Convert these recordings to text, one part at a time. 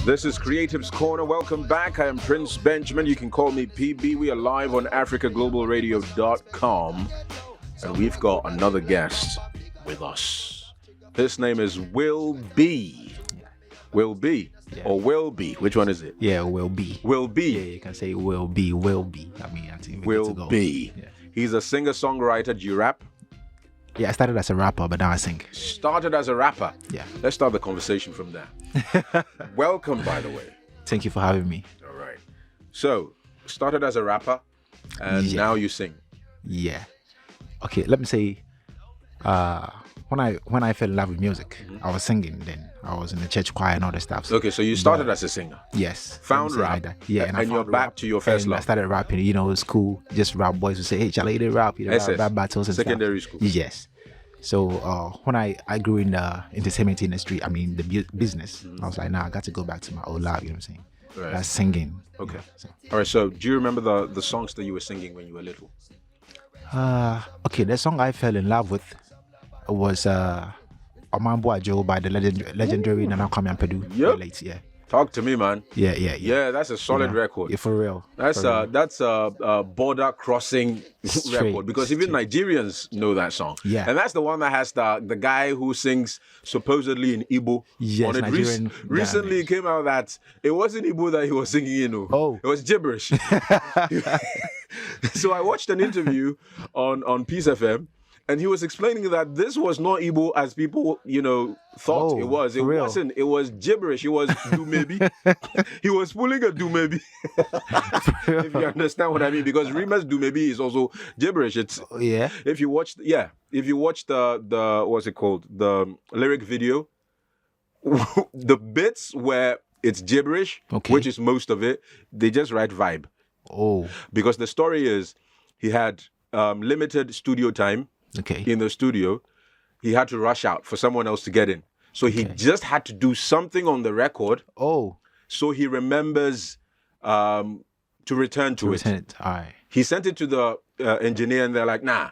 This is Creatives Corner. Welcome back. I am Prince Benjamin. You can call me PB. We are live on AfricaGlobalRadio.com. And we've got another guest with us. His name is Wyllbee. Wyllbee. Yeah. Or Wyllbee. Which one is it? Yeah, Wyllbee. Wyllbee. Yeah, you can say Wyllbee. I mean, I think Wyllbee. Yeah. He's a singer-songwriter. Do you rap? Yeah, I started as a rapper, but now I sing. Started as a rapper. Yeah. Let's start the conversation from there. Welcome, by the way. Thank you for having me. All right. So, started as a rapper, and now you sing. Yeah. Okay, let me say, when I fell in love with music, I was singing then. I was in the church choir and all the stuff. Okay, so you started as a singer. Yes. Found rap. Like yeah, and you're back to your first love. I started rapping, you know, school, just rap boys would say, hey, Charlie, you rap, you know, rap battles and secondary stuff. School. Yes. So when I grew in the entertainment industry, I mean, the business, I was like, nah, I got to go back to my old love, you know what I'm saying? Right. That's singing. Okay. Yeah, so. All right, so do you remember the songs that you were singing when you were little? Okay, the song I fell in love with was Omambo Ayoo by the legendary Nana Kwame Ampadu. Yep. Late, yeah. Talk to me, man. Yeah, that's a solid record. Yeah, for real. That's a border crossing record, because even Nigerians know that song. Yeah. And that's the one that has the guy who sings supposedly in Igbo. Yes, on it. Nigerian. Recently it came out that it wasn't Igbo that he was singing in. Oh. It was gibberish. So I watched an interview on Peace FM, and he was explaining that this was not Igbo as people, thought it was. It wasn't. It was gibberish. It was dumebi. He was pulling a dumebi. If you understand what I mean, because Rima's dumebi is also gibberish. It's If you watch, the what's it called? The lyric video, the bits where it's gibberish, which is most of it, they just write vibe. Oh, because the story is he had limited studio time. Okay. In the studio, he had to rush out for someone else to get in. So he just had to do something on the record. Oh. So he remembers to return to it. All right. He sent it to the engineer, and they're like, nah,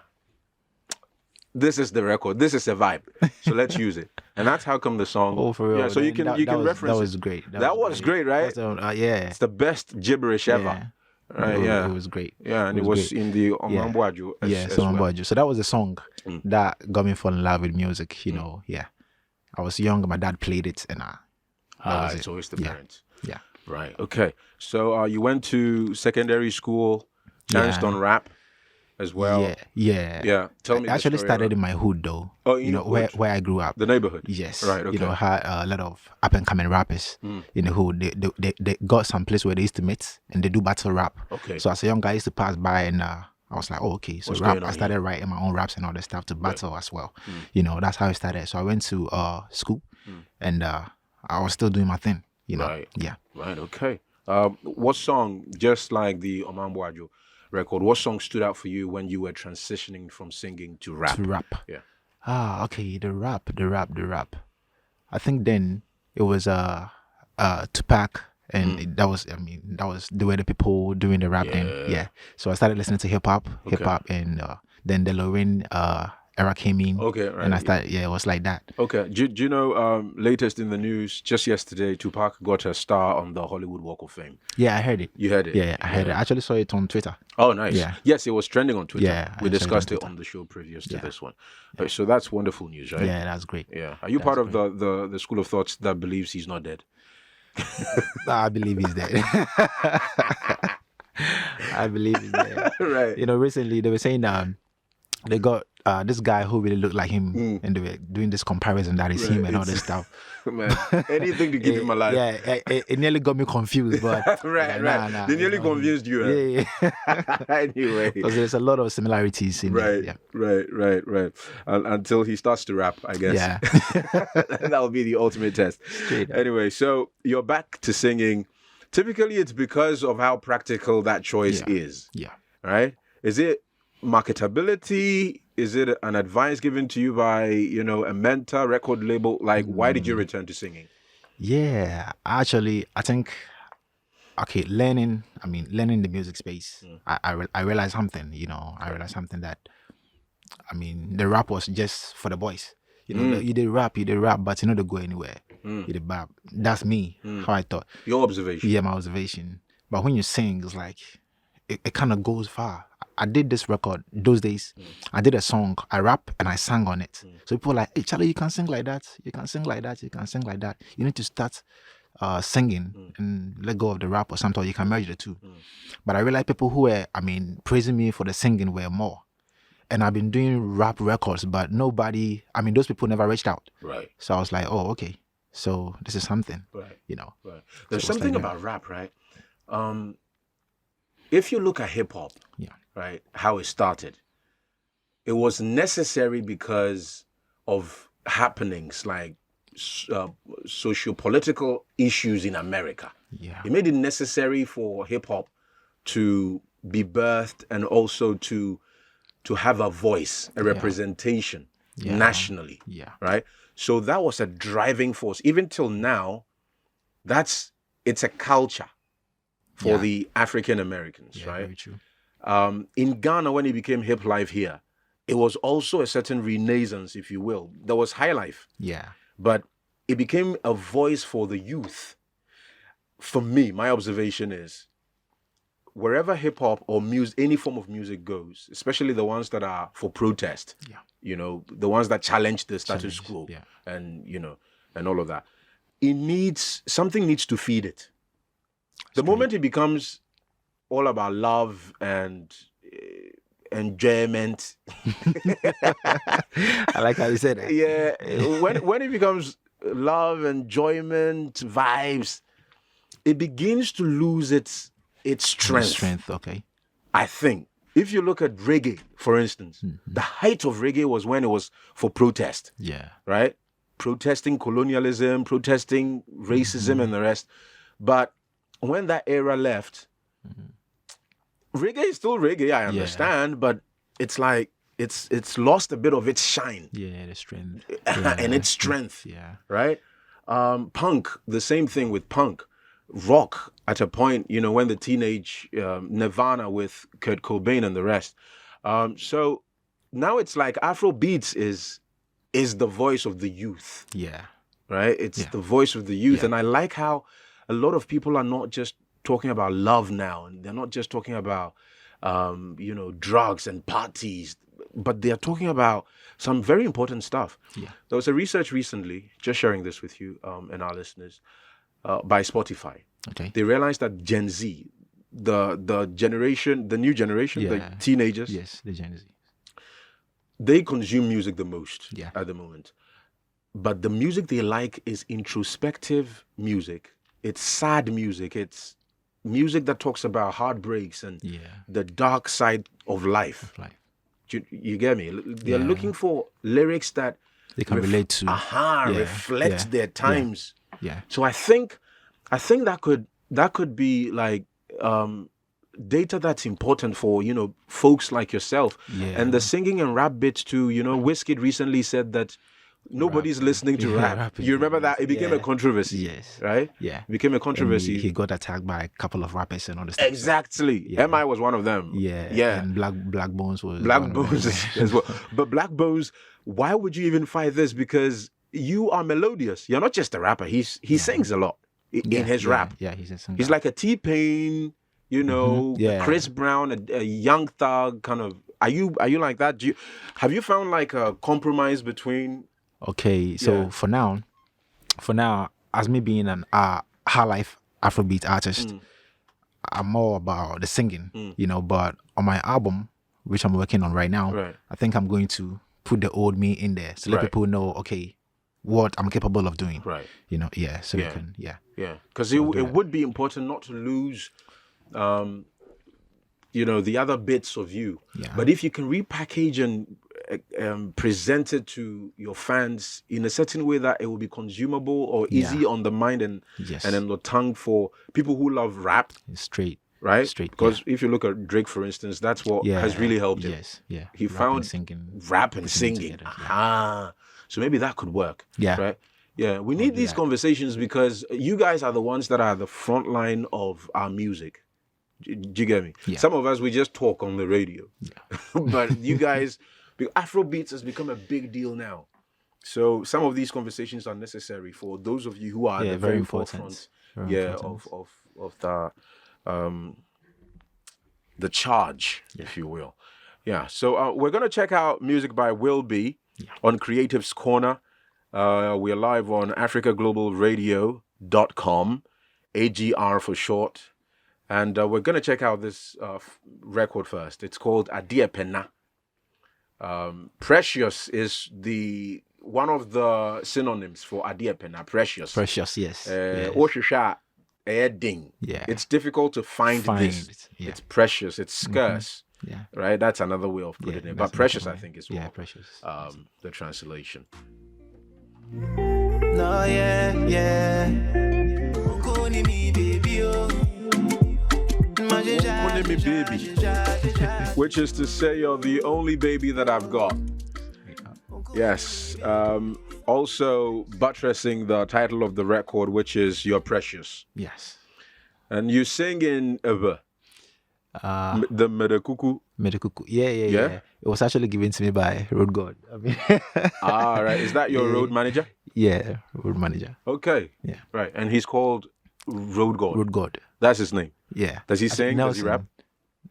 this is the record. This is a vibe. So let's use it. And that's how come the song. Oh, for real. Yeah, so you can reference that was great. That was great, right? Yeah. It's the best gibberish ever. Yeah. Right, it was great. Yeah, and it was in the Omambo Ayoo as well. So that was the song that got me fall in love with music, you know. Yeah. I was young, my dad played it, and it's always the parents. Yeah. Right. Okay. So you went to secondary school, chanced on rap as well. Yeah. Tell me. I actually started in my hood though. Oh, you know where I grew up. The neighborhood. Yes. Right. Okay. You know, had a lot of up and coming rappers in the hood. They got some place where they used to meet and they do battle rap. Okay. So as a young guy, I used to pass by and I was like, oh, okay. So rap. I started writing my own raps and all that stuff to battle as well. You know, that's how I started. So I went to school and I was still doing my thing. You know. Right. Yeah. Right. Okay. What song, just like the Omambo Ayoo record, what song stood out for you when you were transitioning from singing to rap? Yeah. Okay. The rap. I think then it was Tupac, and that was the way the people doing the rap then. Yeah. So I started listening to hip hop, and then the Lorraine era came in. Okay, right. And I started, it was like that. Okay. Do you know, latest in the news, just yesterday, Tupac got a star on the Hollywood Walk of Fame. Yeah, I heard it. You heard it? Yeah, I heard it. I actually saw it on Twitter. Oh, nice. Yeah. Yes, it was trending on Twitter. Yeah. We discussed it on the show previous to this one. Right, so that's wonderful news, right? Yeah, that's great. Yeah. Are you part of the school of thoughts that believes he's not dead? I believe he's dead. I believe he's dead. Right. You know, recently they were saying they got this guy who really looked like him, and they were doing this comparison that is him and all this stuff. Man, anything to keep him alive. Yeah, it nearly got me confused, but right. They nearly confused you. Yeah. Anyway, because there's a lot of similarities in right, there. Right. Until he starts to rap, I guess. Yeah, that will be the ultimate test. Anyway, so you're back to singing. Typically, it's because of how practical that choice is. Yeah. Right? Is it marketability? Is it an advice given to you by, a mentor, record label? Like, why did you return to singing? Yeah, actually, I think, learning the music space, I realized something, I realized something that, the rap was just for the boys. You did rap, but you don't go anywhere. You the bab. That's me. How I thought. Your observation. Yeah, my observation. But when you sing, it's like it kind of goes far. I did this record those days. I did a song. I rap and I sang on it. So people were like, "Hey, Charlie, you can sing like that. You can sing like that. You can sing like that. You need to start singing and let go of the rap or something. Or you can merge the two." But I realized people who were, praising me for the singing were more. And I've been doing rap records, but nobody, those people never reached out. Right. So I was like, oh, okay. So this is something. Right. Right. There's something about rap, right? If you look at hip hop, right, how it started, it was necessary because of happenings like socio-political issues in America. Yeah. It made it necessary for hip hop to be birthed and also to have a voice, a representation nationally. Yeah. Right? So that was a driving force. Even till now, it's a culture for the African Americans, right? Very true. In Ghana, when it became hip life here, it was also a certain renaissance, if you will. There was high life. Yeah. But it became a voice for the youth. For me, my observation is, wherever hip hop or music, any form of music goes, especially the ones that are for protest, the ones that challenge the status quo, and and all of that, something needs to feed it. The moment it becomes all about love and enjoyment, I like how you said that. Yeah, when it becomes love, enjoyment, vibes, it begins to lose its strength. Okay. I think if you look at reggae, for instance, the height of reggae was when it was for protest. Yeah. Right? Protesting colonialism, protesting racism and the rest. But when that era left, reggae is still reggae, I understand, but it's like it's lost a bit of its shine. Yeah, the strength. And its strength. Yeah. Right? Punk, the same thing with punk. Rock at a point, when the teenage Nirvana with Kurt Cobain and the rest. So now it's like Afrobeats is the voice of the youth. Yeah. Right? It's the voice of the youth. And I like how a lot of people are not just talking about love now, and they're not just talking about drugs and parties, but they're talking about some very important stuff. Yeah. There was a research recently, just sharing this with you and our listeners, by Spotify. Okay. They realized that Gen Z, the new generation, the teenagers, yes, the Gen Z, they consume music the most at the moment. But the music they like is introspective music. It's sad music. It's music that talks about heartbreaks and the dark side of life. You get me? They're looking for lyrics that they can relate to. Reflect their times. Yeah. So I think that could be like data that's important for folks like yourself. Yeah. And the singing and rap bits too. Wizkid recently said that nobody's listening to rap. You remember that? It became a controversy. Yes. Right? Yeah. It became a controversy. He got attacked by a couple of rappers and all this stuff. Exactly. Yeah. MI was one of them. Yeah. Yeah. And Black Bones was Black Bones as well. But Black Bones, why would you even fight this? Because you are melodious. You're not just a rapper. He sings a lot in his rap. Yeah, he's a singer. He's like a T-Pain, Chris Brown, a young thug kind of. Are you like that? Have you found like a compromise between? Okay, so for now, as me being an high life Afrobeat artist, I'm more about the singing, But on my album, which I'm working on right now, I think I'm going to put the old me in there to let people know, okay, what I'm capable of doing. Right. So we can, Because it would be important not to lose, the other bits of you. Yeah. But if you can repackage and present it to your fans in a certain way that it will be consumable or easy on the mind and on the tongue for people who love rap. Straight. Right? Because if you look at Drake, for instance, that's what has really helped him. Yes, yeah. He found rap and singing. So maybe that could work. Yeah. Right? Yeah. We need these conversations because you guys are the ones that are the front line of our music. Do you get me? Yeah. Some of us, we just talk on the radio. Yeah. But you guys, Afrobeats has become a big deal now. So some of these conversations are necessary for those of you who are at the very forefront, of the charge, if you will. Yeah. So we're gonna check out music by Wyllbee on Creatives Corner. We're live on AfricaGlobalRadio.com, AGR for short, and we're gonna check out this record first. It's called Adiepena. Precious is one of the synonyms for Adiepena. Precious. Precious, yes. Ding. Yeah. It's difficult to find this. Yeah. It's precious. It's scarce. Yeah. Right. That's another way of putting it. But precious, I think, is yeah, precious. The translation. No, yeah. Me baby, which is to say you're the only baby that I've got. Yes. Also buttressing the title of the record, which is You're Precious. Yes. And you sing in the Medekuku. Medekuku. Yeah. It was actually given to me by Road God. I mean, right. Is that your road manager? Yeah, road manager. Okay. Yeah. Right. And he's called Road God. Road God. That's his name. Yeah. Does he sing? Does he rap?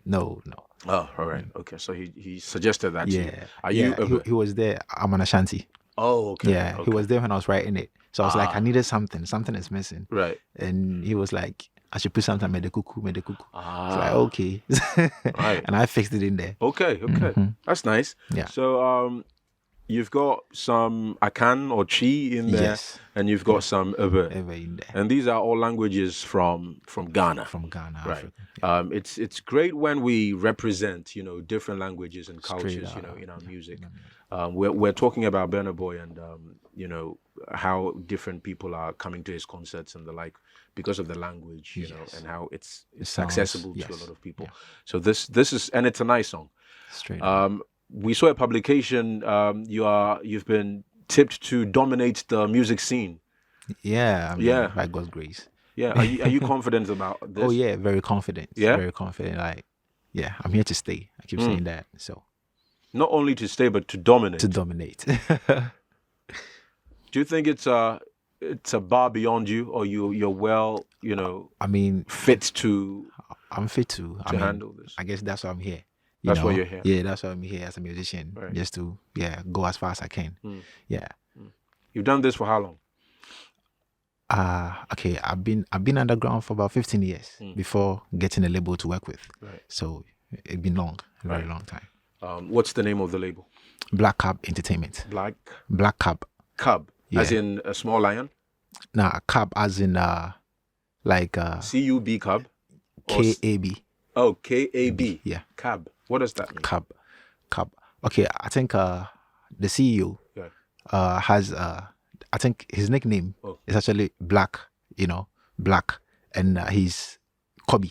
No. Oh, all right. Okay. So he suggested that to you. Are you? He was there. I'm an Ashanti. Oh, okay. Yeah, okay. He was there when I was writing it. So I was like, I needed something. Something is missing. Right. And he was like, I should put something Medekuku. So like, okay. Right. And I fixed it in there. Okay. Mm-hmm. That's nice. Yeah. So you've got some Akan or Chi in there. Yes. And you've got some Ebe in there. And these are all languages from Ghana. From Ghana, right? Yeah. It's great when we represent, different languages and cultures, in our music. We're talking about Burna Boy and how different people are coming to his concerts and the like because of the language, and how it's accessible to a lot of people. Yeah. So this is, and it's a nice song. Straight. We saw a publication. You've been tipped to dominate the music scene. Yeah. By God's grace. Yeah. Are you confident about this? Oh yeah, very confident. Yeah. Very confident. Like, yeah, I'm here to stay. I keep saying that. So. Not only to stay, but to dominate. To dominate. Do you think it's a bar beyond you, or you're well, I mean, fit to? I'm fit to handle this. I guess that's why I'm here. That's why you're here. Yeah, that's why I'm here as a musician, right. Just to go as far as I can. Yeah. You've done this for how long? Okay, I've been underground for about 15 years before getting a label to work with. Right. So it's been long, a very long time. What's the name of the label? Blakkab Entertainment. Blakkab. Cub, as in a small lion? Nah, cab as in like CUB Cub? KAB. Oh, KAB. Yeah. Cab. What does that mean? Cab. Okay, I think the CEO has I think his nickname is actually Black, Black, and he's Kobe.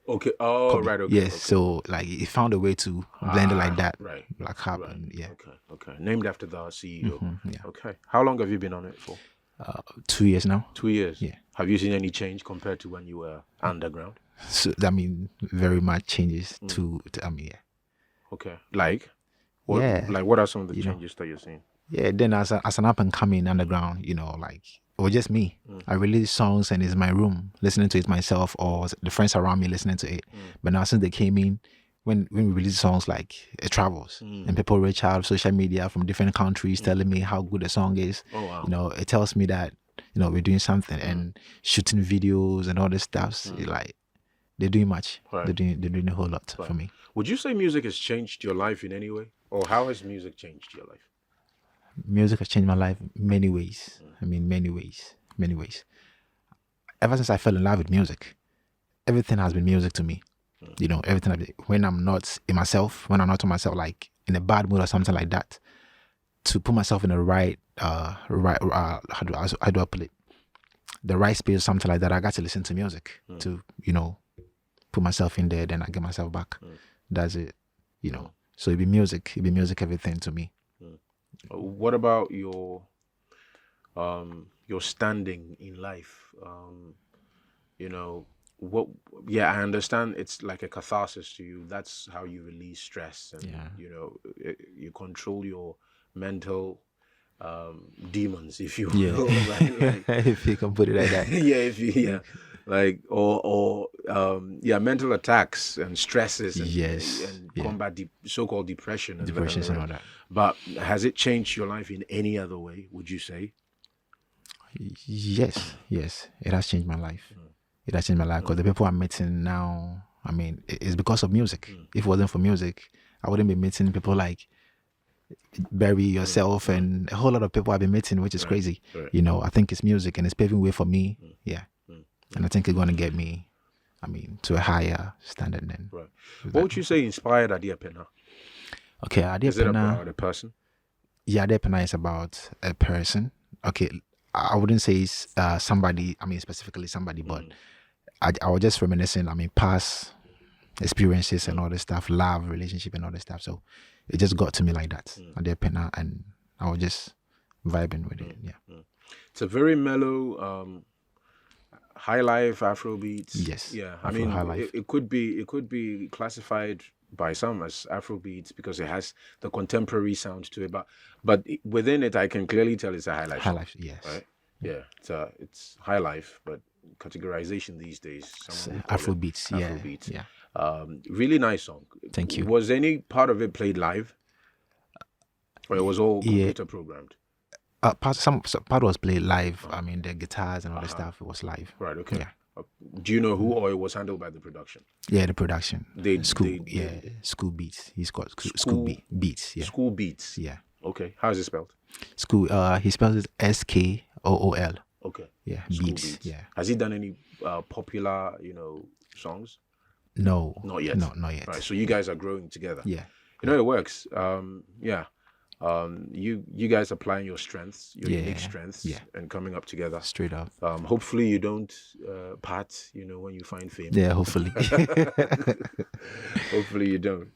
Okay. Oh, Kobe. Right. Okay. Yes. Okay. So like he found a way to blend it like that. Right. Blakkab. Right. And, yeah. Okay. Named after the CEO. Yeah. Okay. How long have you been on it for? 2 years now. 2 years. Yeah. Have you seen any change compared to when you were underground? So very much changes to yeah. Okay. Like what are some of the changes that you're seeing? Yeah, then as an up and coming underground, like it was just me. I release songs and it's my room, listening to it myself, or the friends around me listening to it. But now since they came in, when we release songs, like it travels and people reach out social media from different countries telling me how good the song is. Oh, wow. It tells me that we're doing something and shooting videos and all this stuff. Like they're doing much. Right. They're doing a whole lot for me. Would you say music has changed your life in any way, or how has music changed your life? Music has changed my life in many ways. I mean, many ways. Ever since I fell in love with music, everything has been music to me. Everything. When I'm not in myself, when I'm not to myself, like in a bad mood or something like that, to put myself in the right, how do I put it? The right space or something like that, I got to listen to music to, put myself in there, then I get myself back. That's it, So it'd be music everything to me. What about your standing in life? I understand it's like a catharsis to you. That's how you release stress, and you control your mental demons, if you will. Yeah. like, If you can put it like that. like or mental attacks and stresses and, and combat so-called depression and all that. But has it changed your life in any other way, would you say? Yes, it has changed my life. It has changed my life because the people I'm meeting now, I mean, it's because of music. If it wasn't for music, I wouldn't be meeting people like Bury Yourself and a whole lot of people I've been meeting, which is crazy. You know, I think it's music and it's paving way for me. And I think it's going to get me, I mean, to a higher standard then. What would you say inspired Adiepena? Okay, Adiepena. Is it about a person? Yeah, Adiepena is about a person. Okay, I wouldn't say it's somebody, I mean, specifically somebody, but I was just reminiscing, I mean, past experiences and all this stuff, love, relationship and all this stuff. So it just got to me like that, Adiepena, and I was just vibing with it. It's a very mellow, high life Afrobeats. Yes. Yeah. I mean, it could be classified by some as Afrobeats because it has the contemporary sound to it, but within it, I can clearly tell it's a high life. High life, yes. Right? Yeah. It's high life, but categorization these days. Afrobeats. Afrobeats. Yeah. Really nice song. Thank you. Was any part of it played live, or it was all computer programmed? Part was played live. I mean, the guitars and all the stuff, it was live. Right, okay. Yeah. Do you know who, or it was handled by the production? Yeah, the production. School Beats. He's called School Beats. Yeah. School Beats. Yeah. Okay. How is it spelled? School. He spells it SKOOL. Okay. Yeah. School Beats. Yeah. Has he done any popular, songs? No. Not yet. No, not yet. Right. So you guys are growing together. Yeah. You know, it works. You guys applying your strengths, your unique strengths, and coming up together. Straight up. Hopefully you don't part, when you find fame. Yeah, hopefully. Hopefully you don't.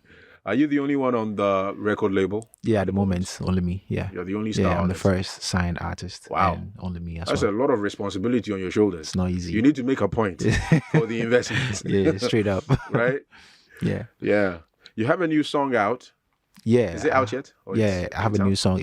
Are you the only one on the record label? Yeah, at the moment, only me. Yeah. You're the only star. Yeah, I'm the artist. first signed artist. Wow. And only me as That's well. a lot of responsibility on your shoulders. It's not easy. You need to make a point for the investment. Yeah, straight up. Right? Yeah. Yeah. You have a new song out. Yeah. Is it out yet? Yeah, I have a new song.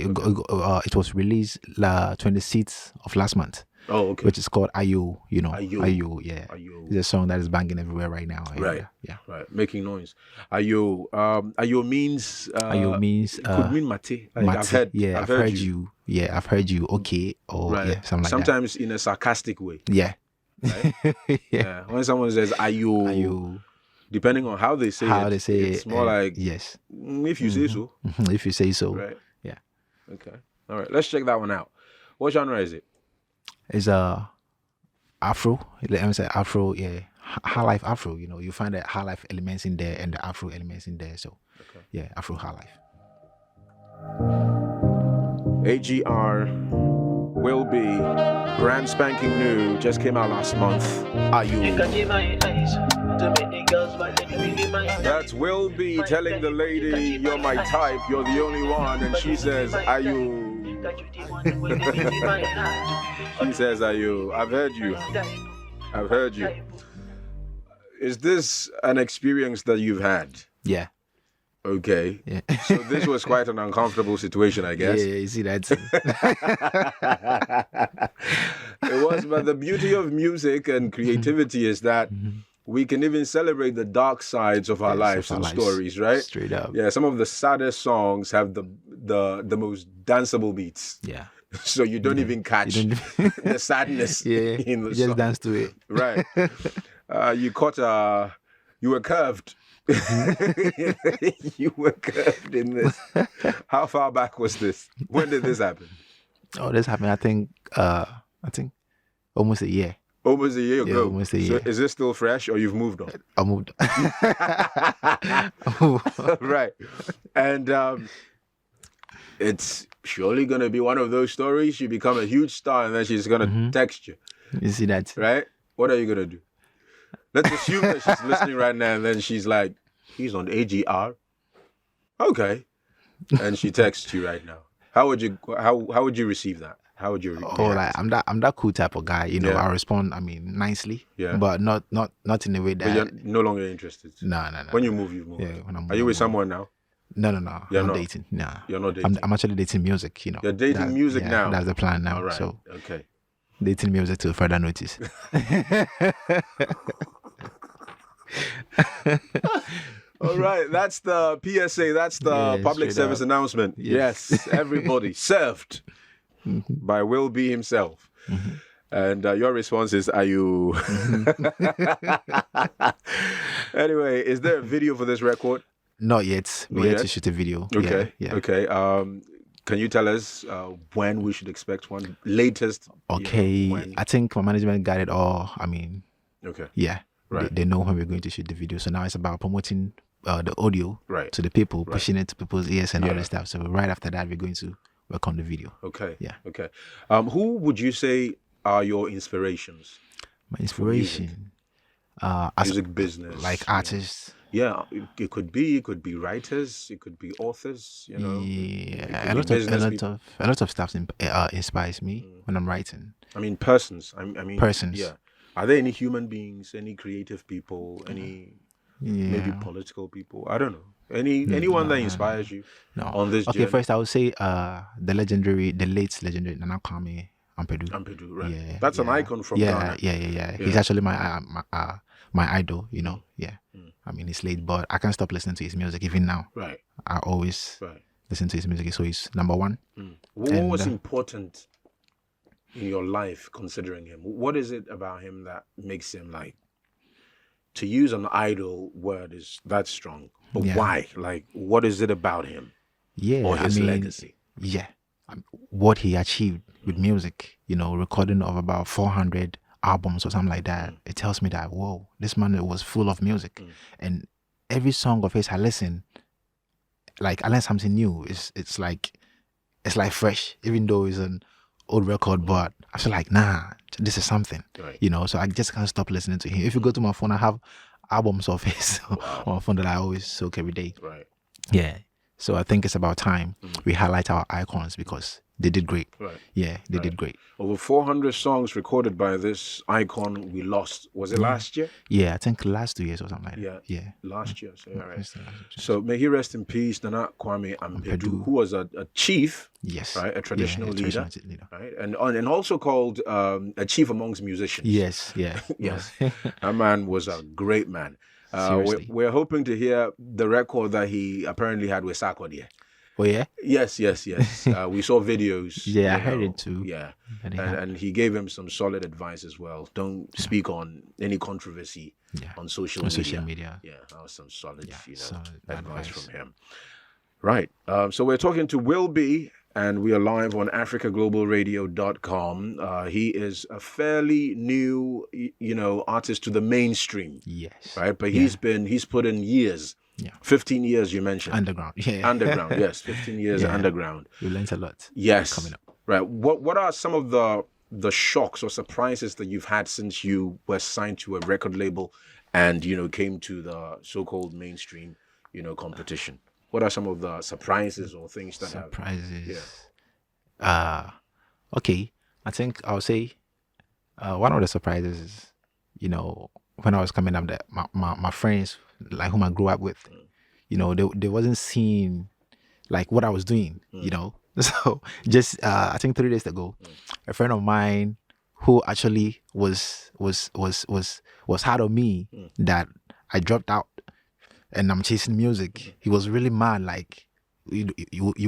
It was released 26th of last month. Oh, okay. Which is called Ayoo, Ayoo, yeah. Ayoo. It's a song that is banging everywhere right now. Right. Yeah. Right. Making noise. Ayoo. Ayoo means... Ayoo means... could mean mate. Mate. I've heard you. Yeah, I've heard you. Okay. Or something like Sometimes that. in a sarcastic way. Yeah. Right? Yeah. When someone says Ayoo, depending on how they say it's more like... Yes. If you say so. If you say so. Right. Yeah. Okay. All right. Let's check that one out. What genre is it? It's Afro. Let me say Afro, yeah. High life Afro, you find the high life elements in there and the Afro elements in there. So yeah, Afro high life. AGR Wyllbee, brand spanking new, just came out last month. Ayoo. That's Wyllbee telling the lady, you're my type, you're the only one, and she says, Ayoo. She says, Ayoo, I've heard you. Is this an experience that you've had? Yeah. Okay. Yeah. So this was quite an uncomfortable situation, I guess. Yeah, you see that. It was, but the beauty of music and creativity is that we can even celebrate the dark sides of our lives and stories, right? Straight up. Yeah, some of the saddest songs have the most danceable beats. Yeah. So you don't even catch the sadness in the you song. just dance to it. Right. You were curved. You were curved in this. How far back was this? When did this happen? Oh, this happened, I think almost a year. Almost a year ago. Yeah, almost a year. So is this still fresh or you've moved on? I moved. Right. And it's surely going to be one of those stories. You become a huge star and then she's going to text you. You see that? Right? What are you going to do? Let's assume that she's listening right now and then she's like, he's on AGR. Okay. And she texts you right now. How would you receive that? How would you react? Oh, like I'm that cool type of guy, I respond, nicely. Yeah. But not in a way that But you're no longer interested. No. When you move, you move. Yeah, when I'm Are you with someone now? No. You're I'm not not dating. Nah. You're not dating. I'm actually dating music, you know. You're dating music now. That's the plan now. All right. So Okay. dating music till further notice. All right, that's the PSA. That's the public service announcement. Yes, everybody served by Wyllbee himself. And your response is Ayoo. Anyway, is there a video for this record? Not yet. We had to shoot a video. Okay. Yeah. Okay. Can you tell us when we should expect one? Latest. Okay. I think my management got it all. I mean. Okay. Yeah. Right. They know when we're going to shoot the video. So now it's about promoting the audio to the people, pushing it to people's ears and all that stuff. So right after that, we're going to work on the video. Okay. Yeah. Okay. Who would you say are your inspirations? My inspiration, music business, like artists. Yeah, it could be writers, it could be authors. You know. Yeah, a lot of stuff inspires me when I'm writing. I mean, persons. I mean, persons. Yeah. Are there any human beings, any creative people, any maybe political people? I don't know. Anyone that inspires you on this journey? Okay, first I would say the late legendary Nana Kwame Ampadu. Ampadu, right? Yeah, that's an icon from Ghana. Yeah. He's actually my idol. You know. Yeah. I mean, he's late, but I can't stop listening to his music even now. Right. I always listen to his music, so he's number one. What was important in your life considering him? What is it about him that makes him, like, to use an idol word is that strong, but why? Like, what is it about him? Or his legacy? Yeah. What he achieved with music, you know, recording of about 400 albums or something like that, it tells me that, whoa, this man was full of music. And every song of his I listen, like I learn something new. It's like fresh, even though it's an old record, but I feel like, nah, this is something, you know, so I just can't stop listening to him. If you go to my phone, I have albums of his on my phone that I always soak every day. Right. Yeah. So I think it's about time we highlight our icons because they did great. Right. Yeah, they did great. Over 400 songs recorded by this icon we lost. Was it last year? Yeah, I think last 2 years or something like that. Yeah. Last year. So, all right. So may he rest in peace, Nana Kwame Ampadu, who was a chief. Yes. Right. A traditional leader. Right. And also called a chief amongst musicians. Yes. Yeah. Yes. That man was a great man. We're hoping to hear the record that he apparently had with Sarkodie. Oh yeah. Yes. We saw videos. Yeah, I heard it too. Yeah, and he gave him some solid advice as well. Don't speak on any controversy on social media. Yeah, that was some solid, advice from him. Right. So we're talking to Wyllbee, and we are live on AfricaGlobalRadio.com. He is a fairly new, artist to the mainstream. Yes. Right, but he's put in years. Yeah. 15 years you mentioned. Underground. Yeah. Underground, yes. 15 years underground. You learned a lot. Yes. Coming up. Right. What are some of the shocks or surprises that you've had since you were signed to a record label and, came to the so-called mainstream, competition? What are some of the surprises or things that Okay. I think I'll say one of the surprises is, when I was coming up, that my friends, like whom I grew up with, they wasn't seeing like what I was doing, So just I think 3 days ago, a friend of mine who actually was hard on me that I dropped out and I'm chasing music. He was really mad, like you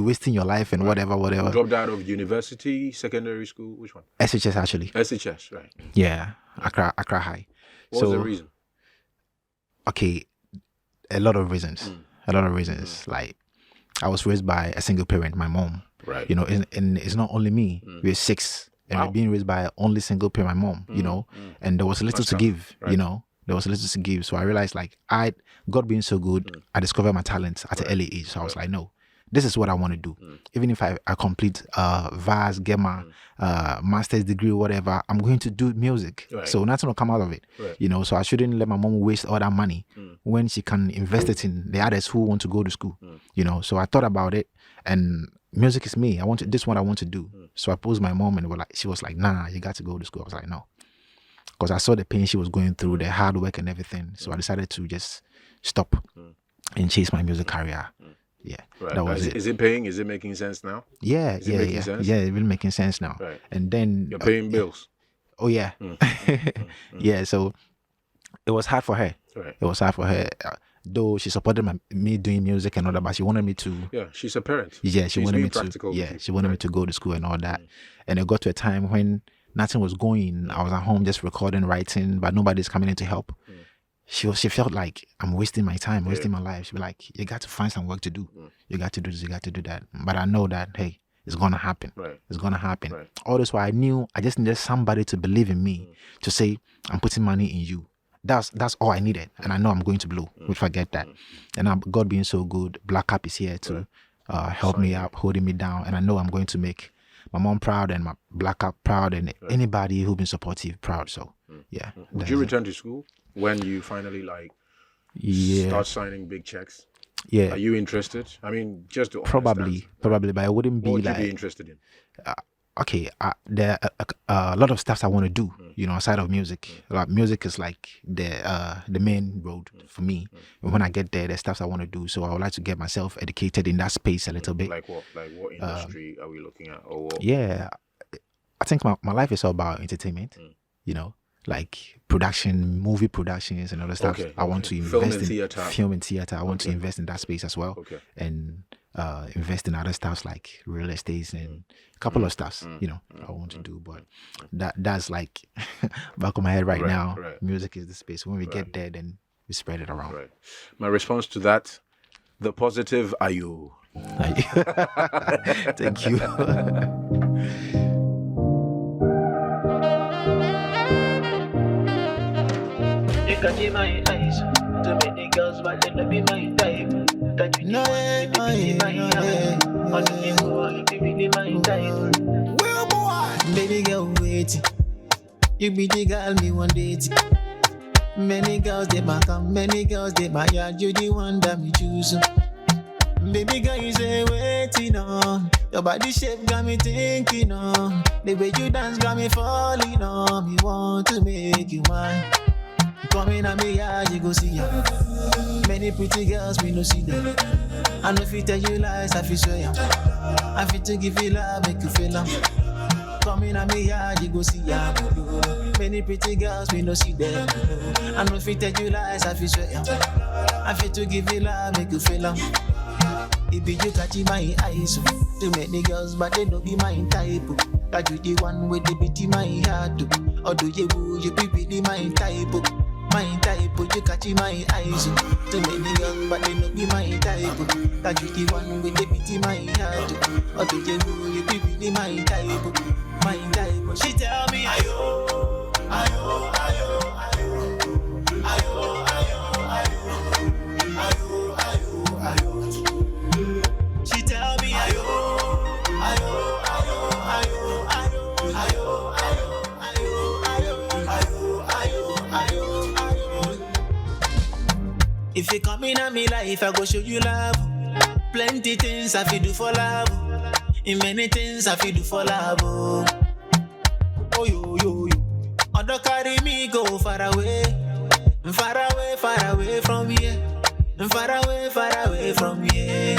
wasting your life and whatever. You dropped out of university, secondary school, which one? SHS actually. SHS, right? Yeah, Accra High. What was the reason? Okay, a lot of reasons. Like, I was raised by a single parent, my mom. Right. And it's not only me. We're 6. And we're being raised by only single parent, my mom, And there was little to give, There was little to give. So I realized, like, God being so good, I discovered my talent at an early age. So I was like, no, this is what I want to do. Even if I complete VAS, get my master's degree, whatever, I'm going to do music. Right. So nothing will come out of it. Right. So I shouldn't let my mom waste all that money when she can invest it in the others who want to go to school. So I thought about it, and music is me. This is what I want to do. So I posed my mom, and she was like, nah, you got to go to school. I was like, no. Because I saw the pain she was going through, the hard work and everything. So I decided to just stop and chase my music career. Yeah, Right. that was Is it paying? Is it making sense now? Yeah, Is it making sense? Yeah, it's really making sense now. Right. And then You're paying bills. Oh yeah, yeah. So it was hard for her. Right. It was hard for her. Though she supported me doing music and all that, but she wanted me to. Yeah, she's a parent. Yeah, she wanted me to. Yeah, she wanted me to go to school and all that. And it got to a time when nothing was going. I was at home just recording, writing, but nobody's coming in to help. She felt like I'm wasting my time, wasting my life. She'd be like, "You got to find some work to do. You got to do this. You got to do that." But I know that hey, it's gonna happen. Right. It's gonna happen. Right. All this while I knew I just needed somebody to believe in me to say I'm putting money in you. That's all I needed, and I know I'm going to blow if I get that. And God being so good, Blakkab is here to help me out, holding me down, and I know I'm going to make my mom proud and my Blakkab proud and anybody who's been supportive proud. So yeah. Would you return to school when you finally start signing big checks? Yeah. Are you interested? I mean, just to probably, but I wouldn't be what would like. you be interested in? Okay, there are a lot of stuff I want to do, outside of music. Like music is like the main road for me. And when I get there, there's stuff I want to do. So I would like to get myself educated in that space a little bit. Like what? Like what industry are we looking at? Or what? Yeah, I think my life is all about entertainment. Like production, movie productions and other stuff. I want to invest in film and theater. I want to invest in that space as well. And invest in other stuff like real estate and a couple of stuffs, I want to do. But that's like back of my head right now. Right. Music is the space. When we get there, then we spread it around. Right. My response to that, the positive Ayoo. Thank you. You can see my eyes to make the girls, but they don't be my type. That you know, my eyes. On the floor, you be my type. Well, boy, baby girl, wait. You be the girl me one date. Many girls they might come, many girls they might yard. You the one that me choose. Baby girl, you say waiting on. Your body shape got me thinking on. The way you dance got me falling on. Me want to make you mine. Coming at me, yeah, you go see ya. Many pretty girls, we no see them. I know if you tell you lies, I feel swear. I feel to give you love, make you feel them. Coming at me, yeah, you go see ya. Many pretty girls, we no see them. I know if you tell you lies, I feel swear. I feel to give you love, make you feel them. It be you catch my eyes. Too many girls, but they don't be my type. That you the one with the beat in my heart. Or do you be really my type? My type, you catch my eyes. Too many girls, but they don't be my type. That you the one with the beat in my heart. Or do you be really my type? My type. She tell me, Ayoo, Ayoo, Ayoo, Ayoo, Ayoo, Ayoo, Ayoo, Ayoo, Ayoo. She tell me, Ayoo, Ayoo, Ayoo, Ayoo, Ayoo, Ayoo, Ayoo. If you come in my life, I go show you love. Plenty things I feel do for love. In many things I feel do for love. Oh yo yo yo. Other carry me go far away. Far away, far away from here. Far away from here.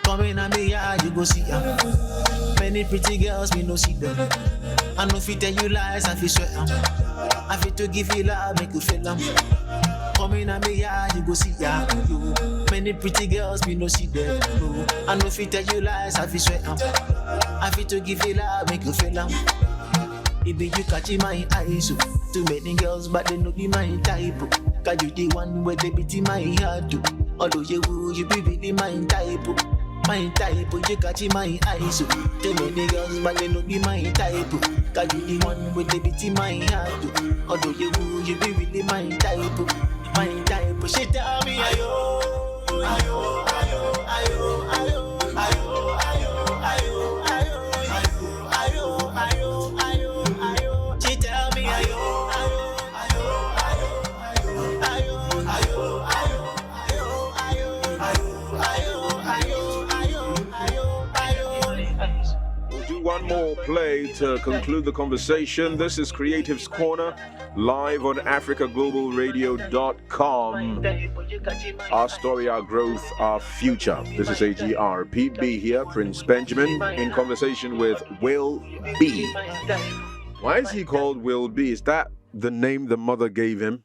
Coming at me, yeah, you go see them. Many pretty girls, we no see them. I know if you tell you lies, I feel sweat. I feel to give you love, make you feel them. Coming at me, yeah, you go see ya. Many pretty girls, we no see them. I know if you tell you lies, I feel sweat. I feel to give you love, make you feel them. It be you catching my eyes. Too many girls, but they no be my type. Cause you the one where they beat in my heart. Although you be really my type. My type, you catching my eyes. Too many girls, but they no be my type. Cause you the one with the beat in my heart. Although you be really my type. My type, she tell me, Ayoo, Ayoo, Ayoo, Ayoo, Ayoo, Ayoo, Ayoo, Ayoo, Ayoo, Ayoo, Ayoo, Ayoo. She tell me, Ayoo, Ayoo, Ayoo, Ayoo, Ayoo, Ayoo, Ayoo, Ayoo, Ayoo, Ayoo, Ayoo, Ayoo. We'll do one more play to conclude the conversation. This is Creative's Corner, live on AfricaGlobalRadio.com. Our story, our growth, our future. This is AGR. Pete B here, Prince Benjamin, in conversation with Wyllbee. Why is he called Wyllbee? Is that the name the mother gave him?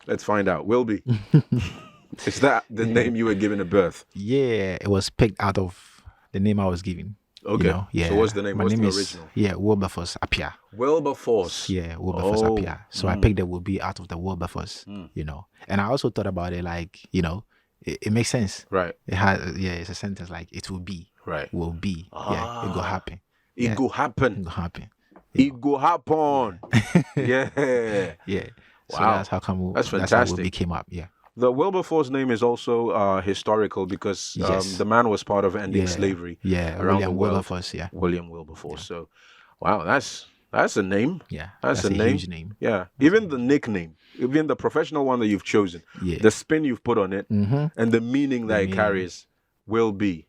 Let's find out. Wyllbee. Is that the name you were given at birth? Yeah, it was picked out of the name I was given. Okay. You know? Yeah. So what's the name? What's the original? Wilberforce Appiah. Wilberforce. Yeah, Wilberforce Appiah. So I picked the Wyllbee out of the Wilberforce, you know. And I also thought about it like, you know, it makes sense. Right. It has, it's a sentence like, it will be. Right. Will be. Yeah, it go happen. It go happen. It go happen. It go happen. Yeah. Yeah. So Wow. that's how come That's how fantastic. Wyllbee came up. Yeah. The Wilberforce name is also historical because the man was part of ending slavery around William the world. Wilberforce, yeah. William Wilberforce. So, wow, that's a name. Yeah, that's a huge name. Yeah, even the nickname, even the professional one that you've chosen, the spin you've put on it, and the meaning that it carries, will be,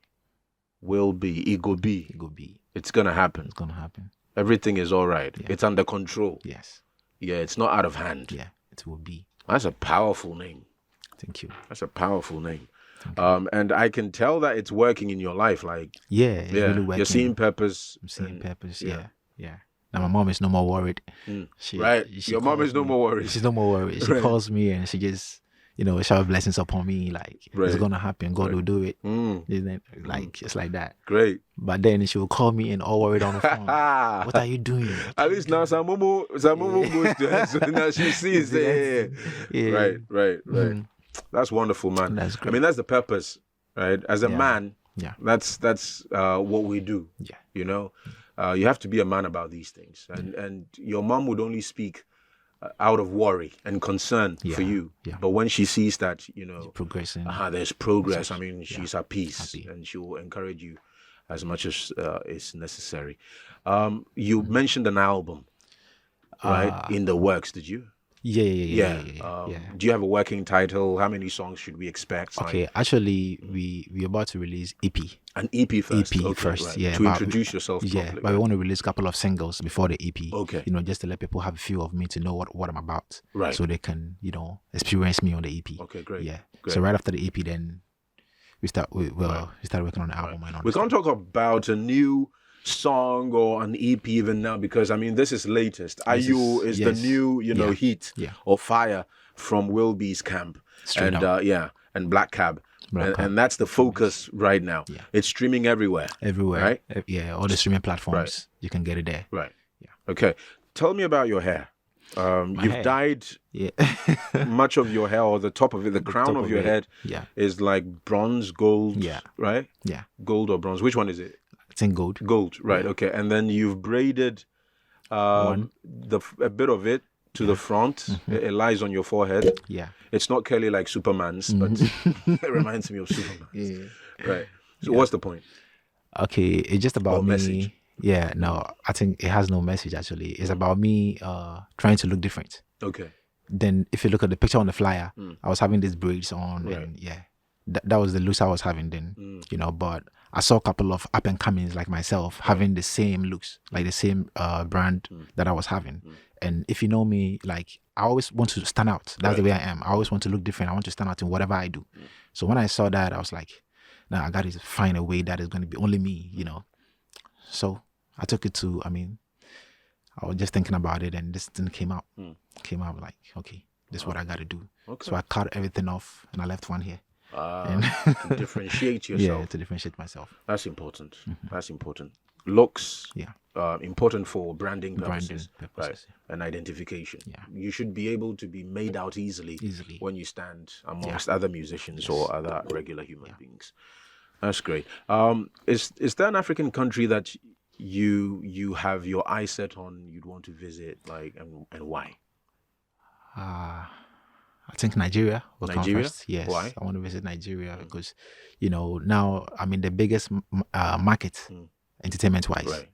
it go be. It's gonna happen. It's gonna happen. Everything is all right. Yeah. It's under control. Yes. Yeah, it's not out of hand. Yeah, it will be. That's a powerful name. Thank you. That's a powerful name. And I can tell that it's working in your life. Like, it's really working. You're seeing purpose. I'm seeing purpose. Yeah. Now my mom is no more worried. She Your mom is no more worried. She's no more worried. She calls me and she just, you know, shower blessings upon me. Like, it's gonna happen. God will do it. Like, it's like that. Great. But then she will call me and all worried on the phone. What are you doing? At least now Samomo goes to her, so now she sees it. Yeah. Right. That's wonderful, man. That's great. I mean, that's the purpose, right? As a man, that's what we do. Yeah. You know, you have to be a man about these things, and your mom would only speak out of worry and concern for you. Yeah. But when she sees that, you know, you're progressing. There's progress. I mean, she's at peace, and she will encourage you as much as is necessary. You mentioned an album, right? In the works, did you? Yeah. Do you have a working title? How many songs should we expect? Okay, actually, we're about to release EP. An EP first. First, yeah. To introduce yourself properly. Yeah, but we want to release a couple of singles before the EP. Okay. You know, just to let people have a feel of me, to know what I'm about. Right. So they can, you know, experience me on the EP. Okay, great. Yeah. Great. So right after the EP, then we start working on the album. And we can't talk about a new song or an EP even now, because I mean this is latest. Ayoo is the new, you know, heat or fire from Wyllbee's camp. Straight and and Blakkab. And that's the focus right now. Yeah. It's streaming everywhere. Right? Yeah, all the streaming platforms. You can get it there. Right. Yeah. Okay. Tell me about your hair. You've dyed much of your hair, or the top of it, the crown of your head is like bronze, gold, right? Yeah. Gold or bronze. Which one is it? I think gold. Gold, right. Yeah. Okay. And then you've braided a bit of it to the front. It lies on your forehead. Yeah. It's not curly like Superman's, but it reminds me of Superman's. Yeah. Right. So what's the point? Okay, it's just about me. Message. Yeah, no, I think it has no message actually. It's about me trying to look different. Okay. Then if you look at the picture on the flyer, I was having these braids on, right. And that was the looks I was having then, you know, but I saw a couple of up and comings like myself having the same looks, like the same brand that I was having. And if you know me, like I always want to stand out. That's the way I am. I always want to look different. I want to stand out in whatever I do. So when I saw that, I was like, nah, I got to find a way that is going to be only me, you know. So I took it to, I was just thinking about it and this thing came out. Came out like, okay, this is what I got to do. Okay. So I cut everything off and I left one here. To differentiate yourself. Yeah, to differentiate myself. That's important. That's important. Looks, important for branding purposes, right? And identification. Yeah. You should be able to be made out easily when you stand amongst other musicians or other regular human beings. That's great. Is there an African country that you have your eyes set on, you'd want to visit, like, and why? I think Nigeria will come first. Yes. Why? I want to visit Nigeria because, you know, now the biggest market, entertainment-wise. Right.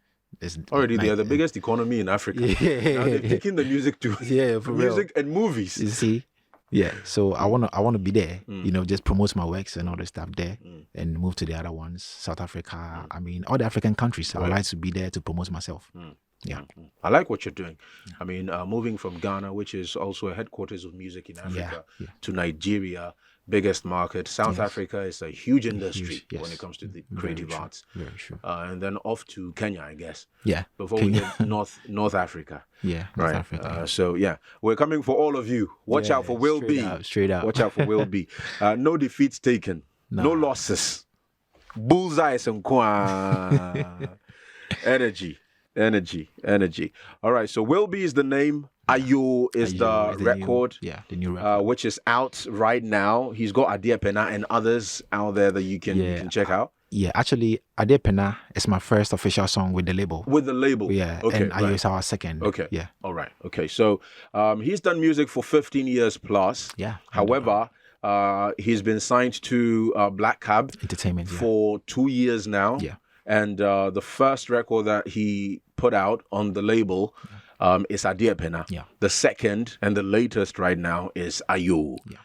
Already they are the biggest economy in Africa. Now they're taking the music to for music and movies. You see? Yeah, so I wanna be there, just promote my works and all the stuff there, and move to the other ones, South Africa. I mean, all the African countries. I would like to be there to promote myself. Yeah, I like what you're doing. I mean, moving from Ghana, which is also a headquarters of music in Africa, to Nigeria, biggest market. South Africa is a huge industry when it comes to the creative arts. Very true. And then off to Kenya, I guess. Yeah. Before we get North Africa. Yeah, North Africa. So yeah, we're coming for all of you. Watch out for Wyllbee. Straight up. Watch out for Wyllbee. No defeats taken. No losses. Bullseyes and energy. All right, so Wyllbee is the name. Ayoo is the record. The new record. Which is out right now. He's got Adiepena and others out there that you can check out. Yeah, actually, Adiepena is my first official song with the label. Yeah. Okay, and Ayoo is our second. Okay. Yeah. All right. Okay. So he's done music for 15 years plus. Yeah. However, he's been signed to Blakkab Entertainment for 2 years now. Yeah. And the first record that he put out on the label is Adiepena. Yeah. The second and the latest right now is Ayoo. Yeah.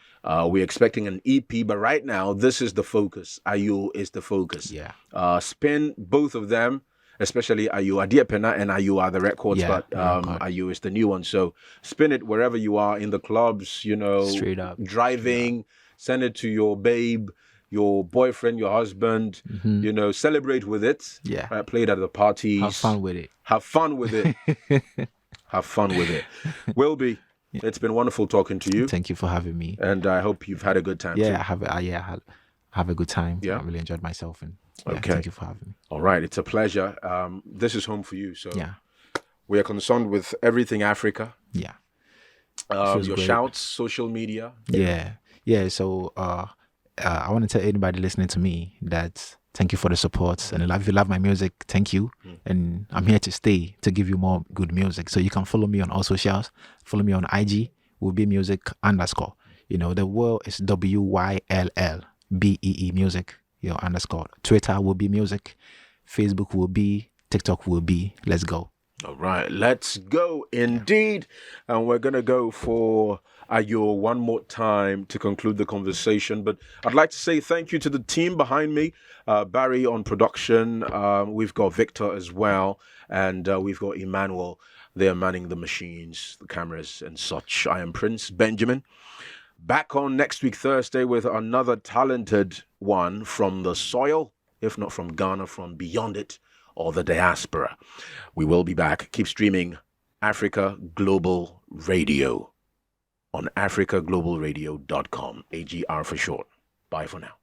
We're expecting an EP, but right now this is the focus. Ayoo is the focus. Yeah. Spin both of them, especially Ayoo. Adiepena and Ayoo are the records, but Ayoo is the new one. So spin it wherever you are, in the clubs, straight up, driving, send it to your babe, your boyfriend, your husband, celebrate with it. Yeah. Play it at the parties. Have fun with it. Have fun with it. Have fun with it. Wyllbee, it's been wonderful talking to you. Thank you for having me. And I hope you've had a good time. Yeah, I have a good time. Yeah. I really enjoyed myself. And okay. Thank you for having me. All right. It's a pleasure. This is home for you. So yeah, we are concerned with everything Africa. Yeah. Your great. Shouts, social media. Yeah. So I want to tell anybody listening to me that thank you for the support. And if you love my music, thank you. And I'm here to stay to give you more good music. So you can follow me on all socials. Follow me on IG, Wyllbee Music _. The world is WYLLBEE Music, _. Twitter Wyllbee Music. Facebook Wyllbee. TikTok Wyllbee. Let's go. All right, let's go indeed. And we're going to go for Ayoo one more time to conclude the conversation. But I'd like to say thank you to the team behind me. Barry on production. We've got Victor as well. And we've got Emmanuel. They're manning the machines, the cameras and such. I am Prince Benjamin. Back on next week, Thursday, with another talented one from the soil, if not from Ghana, from beyond it, or the diaspora. We will be back. Keep streaming Africa Global Radio on africaglobalradio.com. AGR for short. Bye for now.